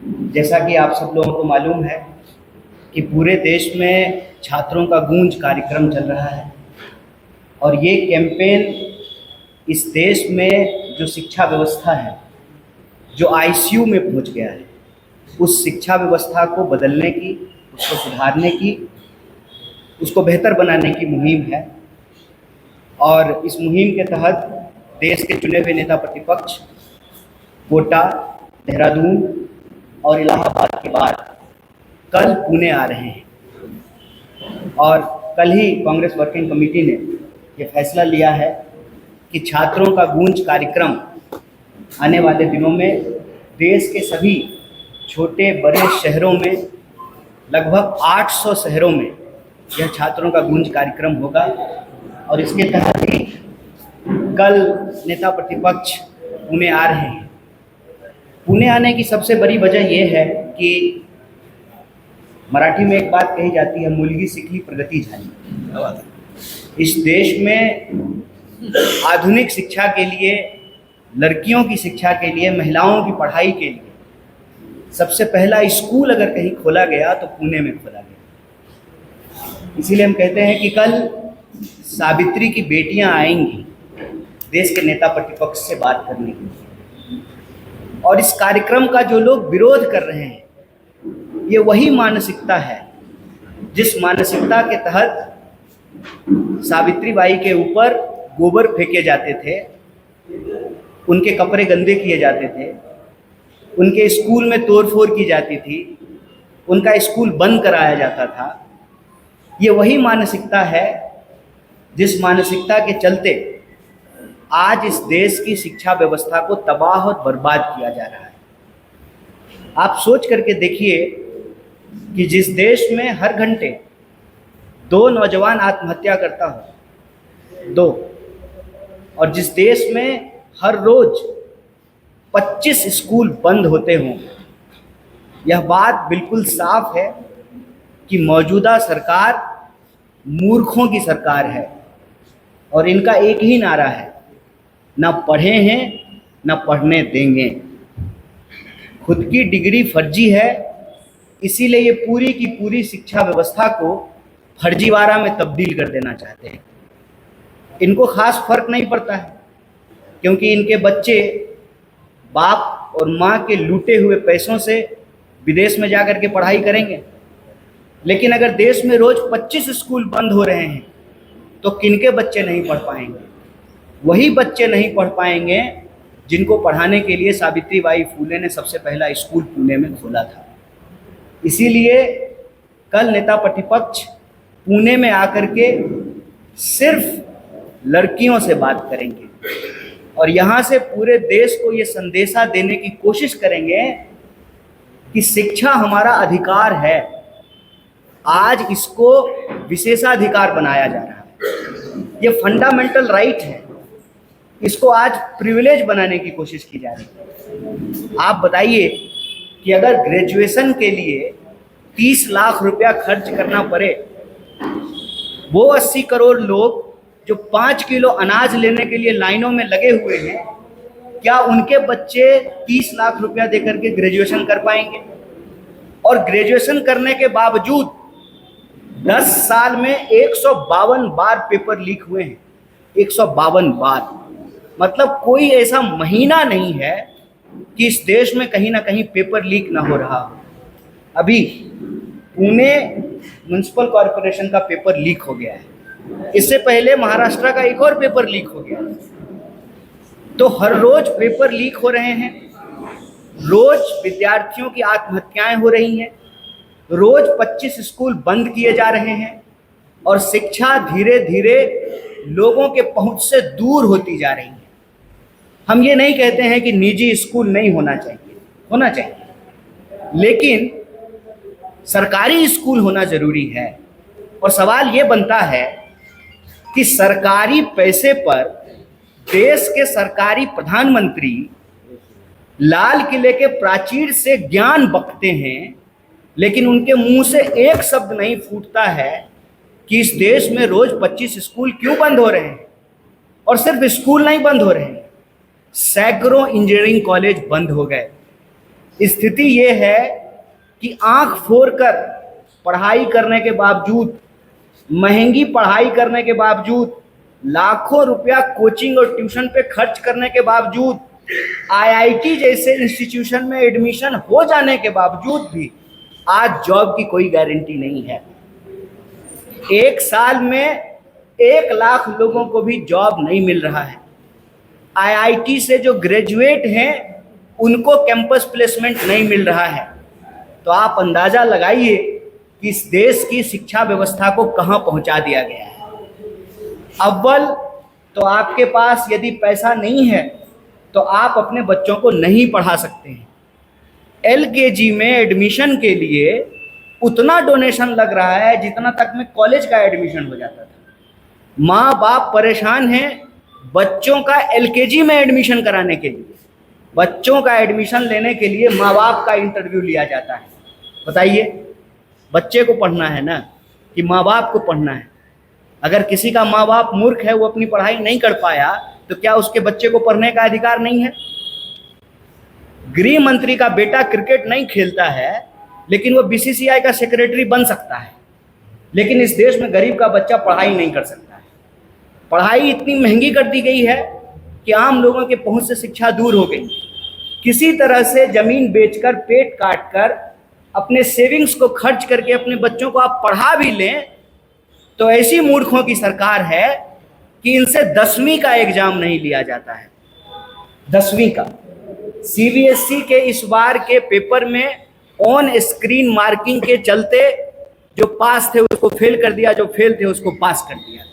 जैसा कि आप सब लोगों को मालूम है कि पूरे देश में छात्रों का गूंज कार्यक्रम चल रहा है और ये कैंपेन इस देश में जो शिक्षा व्यवस्था है, जो आईसीयू में पहुंच गया है, उस शिक्षा व्यवस्था को बदलने की, उसको सुधारने की, उसको बेहतर बनाने की मुहिम है। और इस मुहिम के तहत देश के चुने हुए नेता प्रतिपक्ष कोटा, देहरादून और इलाहाबाद के बाद कल पुणे आ रहे हैं। और कल ही कांग्रेस वर्किंग कमेटी ने ये फैसला लिया है कि छात्रों का गूंज कार्यक्रम आने वाले दिनों में देश के सभी छोटे बड़े शहरों में, लगभग 800 शहरों में यह छात्रों का गूंज कार्यक्रम होगा। और इसके तहत ही कल नेता प्रतिपक्ष पुणे आ रहे हैं। पुणे आने की सबसे बड़ी वजह यह है कि मराठी में एक बात कही जाती है, मुलगी सिकली प्रगति झाली। इस देश में आधुनिक शिक्षा के लिए, लड़कियों की शिक्षा के लिए, महिलाओं की पढ़ाई के लिए सबसे पहला स्कूल अगर कहीं खोला गया तो पुणे में खोला गया। इसीलिए हम कहते हैं कि कल सावित्री की बेटियां आएंगी देश के नेता प्रतिपक्ष से बात करने के लिए। और इस कार्यक्रम का जो लोग विरोध कर रहे हैं, ये वही मानसिकता है जिस मानसिकता के तहत सावित्री बाई के ऊपर गोबर फेंके जाते थे, उनके कपड़े गंदे किए जाते थे, उनके स्कूल में तोड़फोड़ की जाती थी, उनका स्कूल बंद कराया जाता था। ये वही मानसिकता है जिस मानसिकता के चलते आज इस देश की शिक्षा व्यवस्था को तबाह और बर्बाद किया जा रहा है। आप सोच करके देखिए कि जिस देश में हर घंटे 2 नौजवान आत्महत्या करता हो, 2, और जिस देश में हर रोज 25 स्कूल बंद होते हों, यह बात बिल्कुल साफ है कि मौजूदा सरकार मूर्खों की सरकार है। और इनका एक ही नारा है, ना पढ़े हैं ना पढ़ने देंगे। खुद की डिग्री फर्जी है, इसीलिए ये पूरी की पूरी शिक्षा व्यवस्था को फर्जीवाड़ा में तब्दील कर देना चाहते हैं। इनको खास फर्क नहीं पड़ता है, क्योंकि इनके बच्चे बाप और माँ के लूटे हुए पैसों से विदेश में जाकर के पढ़ाई करेंगे। लेकिन अगर देश में रोज 25 स्कूल बंद हो रहे हैं तो किनके बच्चे नहीं पढ़ पाएंगे? वही बच्चे नहीं पढ़ पाएंगे जिनको पढ़ाने के लिए सावित्री बाई फुले ने सबसे पहला स्कूल पुणे में खोला था। इसीलिए कल नेता प्रतिपक्ष पुणे में आकर के सिर्फ लड़कियों से बात करेंगे और यहाँ से पूरे देश को ये संदेशा देने की कोशिश करेंगे कि शिक्षा हमारा अधिकार है। आज इसको विशेषाधिकार बनाया जा रहा है। ये फंडामेंटल राइट है, इसको आज प्रिविलेज बनाने की कोशिश की जा रही है। आप बताइए कि अगर ग्रेजुएशन के लिए 30 लाख रुपया खर्च करना पड़े, वो 80 करोड़ लोग जो 5 किलो अनाज लेने के लिए लाइनों में लगे हुए हैं, क्या उनके बच्चे 30 लाख रुपया देकर के ग्रेजुएशन कर पाएंगे? और ग्रेजुएशन करने के बावजूद 10 साल में 152 बार पेपर लीक हुए हैं। 152 बार, मतलब कोई ऐसा महीना नहीं है कि इस देश में कहीं ना कहीं पेपर लीक ना हो रहा हो। अभी पुणे म्युनिसिपल कॉरपोरेशन का पेपर लीक हो गया है, इससे पहले महाराष्ट्र का एक और पेपर लीक हो गया। तो हर रोज पेपर लीक हो रहे हैं, रोज विद्यार्थियों की आत्महत्याएं हो रही हैं, रोज 25 स्कूल बंद किए जा रहे हैं और शिक्षा धीरे धीरे लोगों के पहुंच से दूर होती जा रही है। हम ये नहीं कहते हैं कि निजी स्कूल नहीं होना चाहिए, होना चाहिए, लेकिन सरकारी स्कूल होना जरूरी है। और सवाल ये बनता है कि सरकारी पैसे पर देश के सरकारी प्रधानमंत्री लाल किले के प्राचीर से ज्ञान बकते हैं, लेकिन उनके मुंह से एक शब्द नहीं फूटता है कि इस देश में रोज 25 स्कूल क्यों बंद हो रहे हैं। और सिर्फ स्कूल नहीं बंद हो रहे हैं, सैकड़ों इंजीनियरिंग कॉलेज बंद हो गए, स्थिति ये है कि आंख फोड़कर पढ़ाई करने के बावजूद, महंगी पढ़ाई करने के बावजूद, लाखों रुपया कोचिंग और ट्यूशन पे खर्च करने के बावजूद, आईआईटी जैसे इंस्टीट्यूशन में एडमिशन हो जाने के बावजूद भी आज जॉब की कोई गारंटी नहीं है। एक साल में 1 लाख लोगों को भी जॉब नहीं मिल रहा है। आईआईटी से जो ग्रेजुएट हैं उनको कैंपस प्लेसमेंट नहीं मिल रहा है। तो आप अंदाजा लगाइए कि इस देश की शिक्षा व्यवस्था को कहां पहुंचा दिया गया है। अव्वल तो आपके पास यदि पैसा नहीं है तो आप अपने बच्चों को नहीं पढ़ा सकते हैं। एलकेजी में एडमिशन के लिए उतना डोनेशन लग रहा है जितना तक में कॉलेज का एडमिशन हो जाता था। माँ बाप परेशान हैं बच्चों का एलकेजी में एडमिशन कराने के लिए। बच्चों का एडमिशन लेने के लिए माँ बाप का इंटरव्यू लिया जाता है। बताइए, बच्चे को पढ़ना है ना कि माँ बाप को पढ़ना है? अगर किसी का माँ बाप मूर्ख है, वो अपनी पढ़ाई नहीं कर पाया, तो क्या उसके बच्चे को पढ़ने का अधिकार नहीं है? गृह मंत्री का बेटा क्रिकेट नहीं खेलता है लेकिन वो बीसीसीआई का सेक्रेटरी बन सकता है, लेकिन इस देश में गरीब का बच्चा पढ़ाई नहीं कर सकता है। पढ़ाई इतनी महंगी कर दी गई है कि आम लोगों के पहुंच से शिक्षा दूर हो गई। किसी तरह से जमीन बेचकर, पेट काटकर, अपने सेविंग्स को खर्च करके अपने बच्चों को आप पढ़ा भी लें तो ऐसी मूर्खों की सरकार है कि इनसे 10वीं का एग्जाम नहीं लिया जाता है। 10वीं का सीबीएसई के इस बार के पेपर में ऑन स्क्रीन मार्किंग के चलते जो पास थे उसको फेल कर दिया, जो फेल थे उसको पास कर दिया।